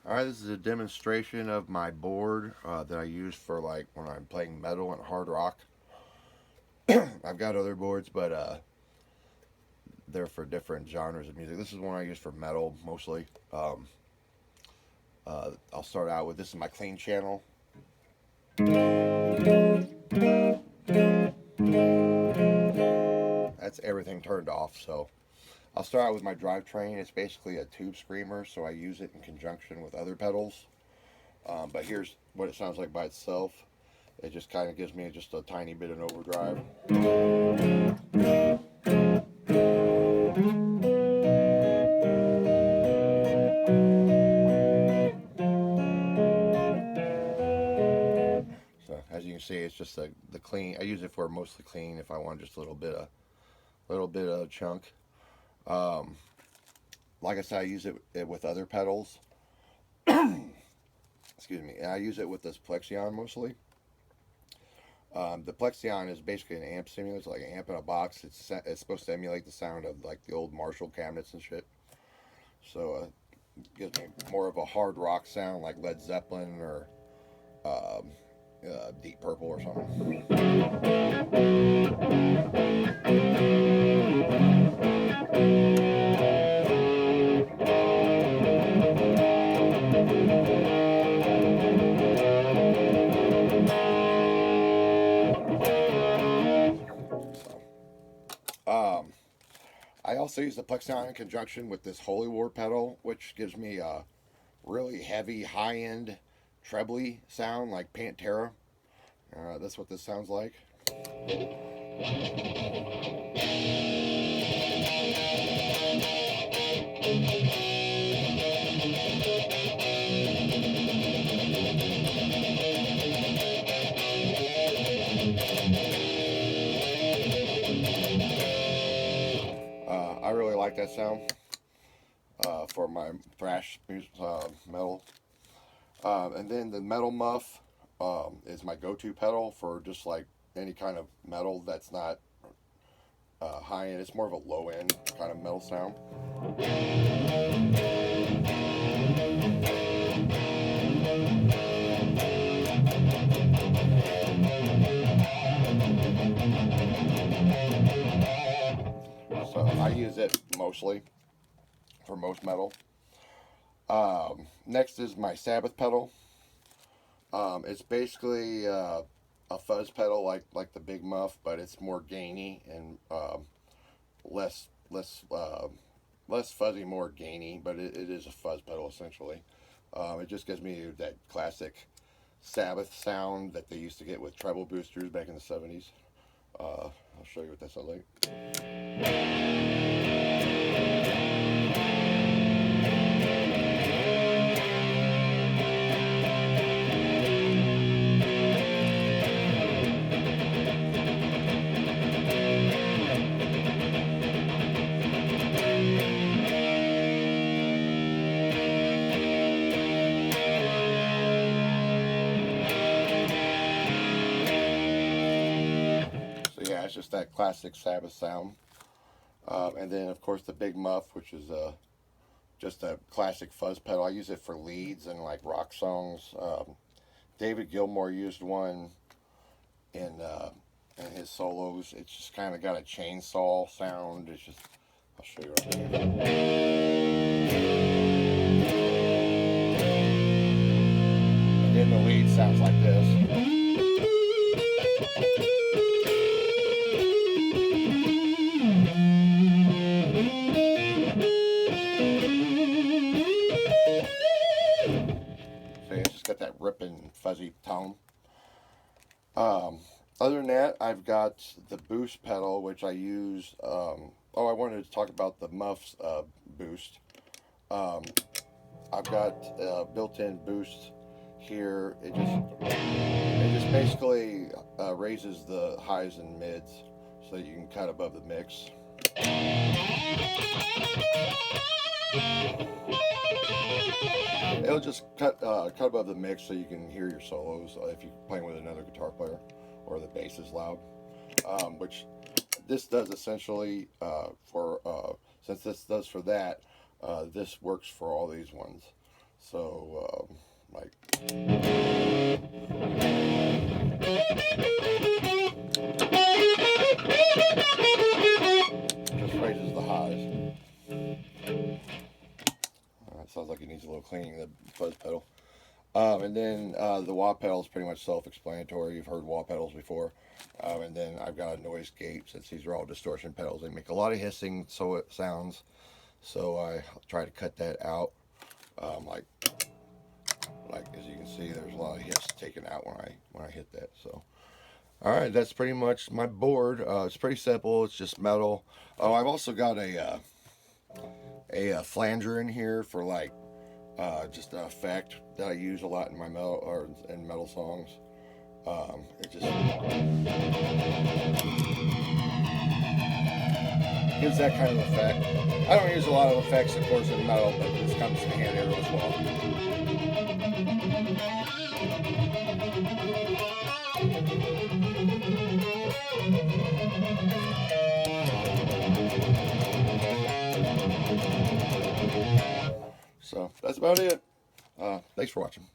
Alright, this is a demonstration of my board that I use for like when I'm playing metal and hard rock. I've got other boards, but they're for different genres of music. This is one I use for metal mostly. I'll start out with this is my clean channel. That's everything turned off. So I'll start out with my drivetrain. It's basically a tube screamer, so I use it in conjunction with other pedals. But here's what it sounds like by itself. It just kind of gives me just a tiny bit of overdrive. So as you can see, it's just the clean. I use it for mostly clean if I want just a little bit of chunk. Um, like I said, I use it with other pedals. Excuse me. And I use it with this Plexion mostly. The Plexion is basically an amp simulator. It's like an amp in a box. It's supposed to emulate the sound of like the old Marshall cabinets and shit. So it gives me more of a hard rock sound like Led Zeppelin or um, Deep Purple or something. Um, I also use the Plexion in conjunction with this Holy War pedal, which gives me a really heavy, high-end, trebly sound like Pantera. That's what this sounds like. I really like that sound for my thrash music, metal. And then the metal muff is my go-to pedal for just like any kind of metal that's not high end. It's more of a low end kind of metal sound. So I use it mostly for most metal. Next is my Sabbath pedal. It's basically a fuzz pedal like the Big Muff, but it's more gainy and less less less fuzzy, more gainy. But it is a fuzz pedal essentially. It just gives me that classic Sabbath sound that they used to get with treble boosters back in the 70s. I'll show you what that sounds like. So yeah, it's just that classic Sabbath sound. And then of course the Big Muff, which is just a classic fuzz pedal. I use it for leads and like rock songs. David Gilmour used one in his solos. It's just kind of got a chainsaw sound. It's just, I'll show you right here. And then the lead sounds like this. It's just got that ripping fuzzy tone. Other than that, I've got the boost pedal, which I use. I wanted to talk about the Muff's boost. I've got built-in boost here. It just basically raises the highs and mids so that you can cut above the mix. It'll just cut above the mix so you can hear your solos if you're playing with another guitar player or the bass is loud. Which this does essentially since this does for that, this works for all these ones. So, like, just raises the highs. Sounds like it needs a little cleaning, the fuzz pedal. And then the wah pedal is pretty much self-explanatory. You've heard wah pedals before. And then I've got a noise gate, since these are all distortion pedals. They make a lot of hissing sounds, so I try to cut that out. Like as you can see, there's a lot of hiss taken out when I hit that. So, all right, that's pretty much my board. It's pretty simple. It's just metal. Oh, I've also got a flanger in here for like just an effect that I use a lot in my metal songs. It just gives that kind of effect. I don't use a lot of effects, of course, in metal, but this comes in handy as well. So that's about it. Thanks for watching.